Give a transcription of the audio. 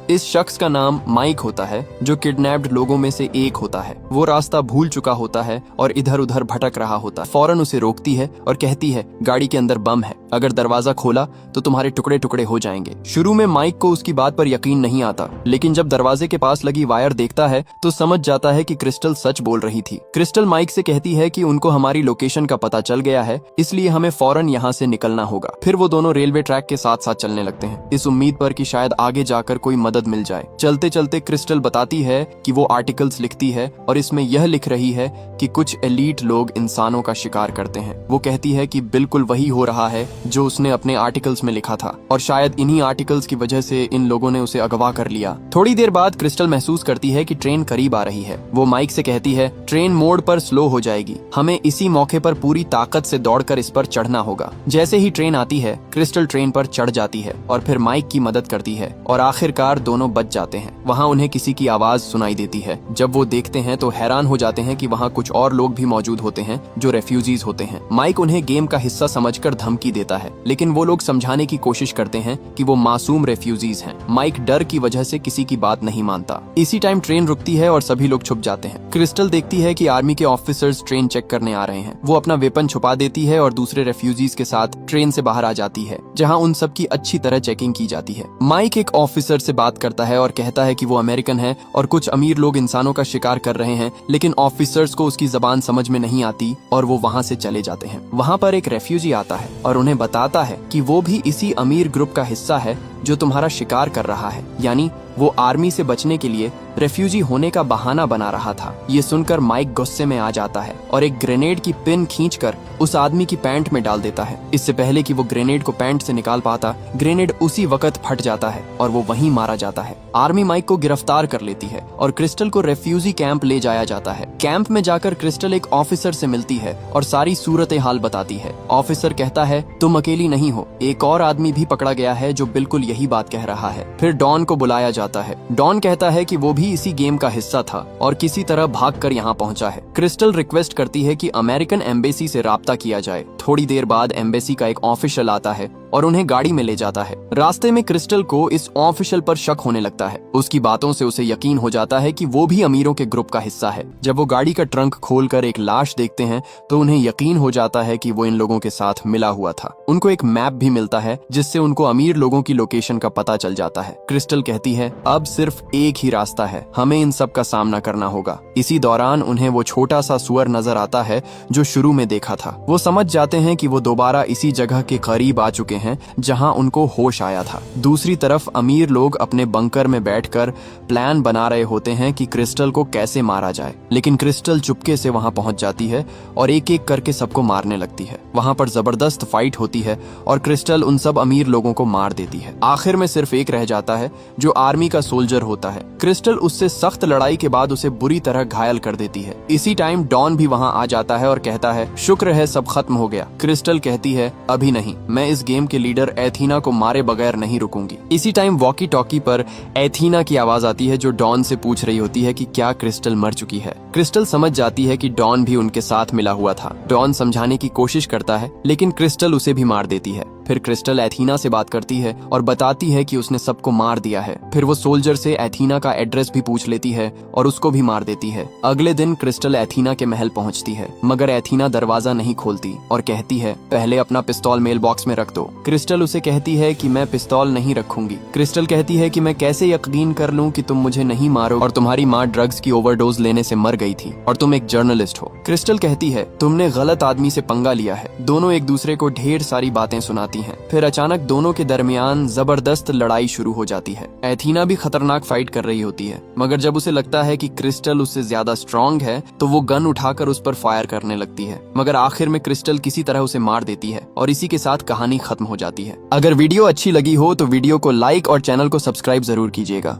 इस शख्स का नाम माइक होता है, जो किडनैप्ड लोगों में से एक होता है। वो रास्ता भूल चुका होता है और इधर उधर भटक रहा होता है। फौरन उसे रोकती है और कहती है गाड़ी के अंदर बम है, अगर दरवाजा खोला तो तुम्हारे टुकड़े टुकड़े हो जाएंगे। शुरू में माइक को उसकी बात पर यकीन नहीं आता, लेकिन जब दरवाजे के पास लगी वायर देखता है तो समझ जाता है कि क्रिस्टल सच बोल रही थी। क्रिस्टल माइक से कहती है कि उनको हमारी लोकेशन का पता चल गया है, इसलिए हमें फौरन यहाँ से निकलना होगा। फिर वो दोनों रेलवे ट्रैक के साथ साथ चलने लगते हैं, इस उम्मीद पर कि शायद आगे जाकर कोई मदद मिल जाए। चलते चलते क्रिस्टल बताती है कि वो आर्टिकल्स लिखती है और इसमें यह लिख रही है कि कुछ एलीट लोग इंसानों का शिकार करते हैं। वो कहती है कि बिल्कुल वही हो रहा है जो उसने अपने आर्टिकल्स में लिखा था, और शायद इन्हीं आर्टिकल्स की वजह से इन लोगों ने उसे अगवा कर लिया। थोड़ी देर बाद क्रिस्टल महसूस करती है कि ट्रेन करीब आ रही है। वो माइक से कहती है ट्रेन मोड़ पर स्लो हो जाएगी, हमें इसी मौके पर पूरी ताकत से दौड़कर इस पर चढ़ना होगा। जैसे ही ट्रेन आती है क्रिस्टल ट्रेन पर चढ़ जाती है और फिर माइक की मदद करती है और आखिरकार दोनों बच जाते हैं। वहाँ उन्हें किसी की आवाज सुनाई देती है। जब वो देखते हैं तो हैरान हो जाते हैं कि वहाँ कुछ और लोग भी मौजूद होते हैं जो रेफ्यूजीज होते हैं। माइक उन्हें गेम का हिस्सा समझकर धमकी देता है, लेकिन वो लोग समझाने की कोशिश करते हैं कि वो मासूम रेफ्यूजीज हैं। माइक डर की वजह से किसी की बात नहीं मानता। इसी टाइम ट्रेन रुकती है और सभी लोग छुप जाते हैं। क्रिस्टल देखती है कि आर्मी के ऑफिसर्स ट्रेन चेक करने आ रहे हैं। वो अपना वेपन छुपा देती है और दूसरे रेफ्यूजीज के साथ ट्रेन से बाहर आ जाती है, जहाँ उन सब की अच्छी तरह चेकिंग की जाती है। माइक एक ऑफिसर से बात करता है और कहता है कि वो अमेरिकन है और कुछ अमीर लोग इंसानों का शिकार कर रहे हैं, लेकिन ऑफिसर्स को उसकी जबान समझ में नहीं आती और वो वहाँ से चले जाते हैं। वहाँ पर एक रेफ्यूजी आता है और उन्हें बताता है कि वो भी इसी अमीर ग्रुप का हिस्सा है जो तुम्हारा शिकार कर रहा है, यानी वो आर्मी से बचने के लिए रेफ्यूजी होने का बहाना बना रहा था। ये सुनकर माइक गुस्से में आ जाता है और एक ग्रेनेड की पिन खींचकर उस आदमी की पैंट में डाल देता है। इससे पहले कि वो ग्रेनेड को पैंट से निकाल पाता, ग्रेनेड उसी वक्त फट जाता है और वो वहीं मारा जाता है। आर्मी माइक को गिरफ्तार कर लेती है और क्रिस्टल को रेफ्यूजी कैंप ले जाया जाता है। कैंप में जाकर क्रिस्टल एक ऑफिसर से मिलती है और सारी सूरत हाल बताती है। ऑफिसर कहता है तुम अकेली नहीं हो, एक और आदमी भी पकड़ा गया है जो बिल्कुल यही बात कह रहा है। फिर डॉन को बुलाया जाता है। डॉन कहता है कि वो भी इसी गेम का हिस्सा था और किसी तरह भागकर यहाँ पहुंचा है। क्रिस्टल रिक्वेस्ट करती है कि अमेरिकन एम्बेसी से राब्ता किया जाए। थोड़ी देर बाद एम्बेसी का एक ऑफिशियल आता है और उन्हें गाड़ी में ले जाता है। रास्ते में क्रिस्टल को इस ऑफिशियल पर शक होने लगता है। उसकी बातों से उसे यकीन हो जाता है कि वो भी अमीरों के ग्रुप का हिस्सा है। जब वो गाड़ी का ट्रंक खोलकर एक लाश देखते हैं तो उन्हें यकीन हो जाता है कि वो इन लोगों के साथ मिला हुआ था। उनको एक मैप भी मिलता है जिससे उनको अमीर लोगों की लोकेशन का पता चल जाता है। क्रिस्टल कहती है अब सिर्फ एक ही रास्ता है, हमें इन सब का सामना करना होगा। इसी दौरान उन्हें वो छोटा सा सुअर नजर आता है जो शुरू में देखा था। वो समझ जाते हैं कि वो दोबारा इसी जगह के करीब आ चुके हैं जहां उनको होश आया था। दूसरी तरफ अमीर लोग अपने बंकर में बैठकर प्लान बना रहे होते हैं कि क्रिस्टल को कैसे मारा जाए, लेकिन क्रिस्टल चुपके से वहां पहुंच जाती है और एक एक करके सबको मारने लगती है। वहां पर जबरदस्त फाइट होती है और क्रिस्टल उन सब अमीर लोगों को मार देती है। आखिर में सिर्फ एक रह जाता है जो आर्मी का सोल्जर होता है। क्रिस्टल उससे सख्त लड़ाई के बाद उसे बुरी तरह घायल कर देती है। इसी टाइम डॉन भी वहां आ जाता है और कहता है शुक्र है सब खत्म हो गया। क्रिस्टल कहती है अभी नहीं, मैं इस गेम के लीडर एथीना को मारे बगैर नहीं रुकूंगी। इसी टाइम वॉकी टॉकी पर एथीना की आवाज आती है जो डॉन से पूछ रही होती है कि क्या क्रिस्टल मर चुकी है। क्रिस्टल समझ जाती है कि डॉन भी उनके साथ मिला हुआ था। डॉन समझाने की कोशिश करता है लेकिन क्रिस्टल उसे भी मार देती है। फिर क्रिस्टल एथीना से बात करती है और बताती है कि उसने सबको मार दिया है। फिर वो सोल्जर से एथीना का एड्रेस भी पूछ लेती है और उसको भी मार देती है। अगले दिन क्रिस्टल एथीना के महल पहुंचती है, मगर एथीना दरवाजा नहीं खोलती और कहती है पहले अपना पिस्तौल मेल बॉक्स में रख दो। क्रिस्टल उसे कहती है कि मैं पिस्तौल नहीं रखूंगी। क्रिस्टल कहती है कि मैं कैसे यकीन कर लूं कि तुम मुझे नहीं मारो और तुम्हारी माँ ड्रग्स की ओवरडोज लेने से मर गई थी और तुम एक जर्नलिस्ट हो। क्रिस्टल कहती है तुमने गलत आदमी से पंगा लिया है। दोनों एक दूसरे को ढेर सारी बातें सुनाती हैं। फिर अचानक दोनों के दरमियान जबरदस्त लड़ाई शुरू हो जाती है। एथीना भी खतरनाक फाइट कर रही होती है, मगर जब उसे लगता है कि क्रिस्टल उससे ज्यादा स्ट्रांग है तो वो गन उठाकर उस पर फायर करने लगती है, मगर आखिर में क्रिस्टल किसी तरह उसे मार देती है और इसी के साथ कहानी खत्म हो जाती है। अगर वीडियो अच्छी लगी हो तो वीडियो को लाइक और चैनल को सब्सक्राइब जरूर कीजिएगा।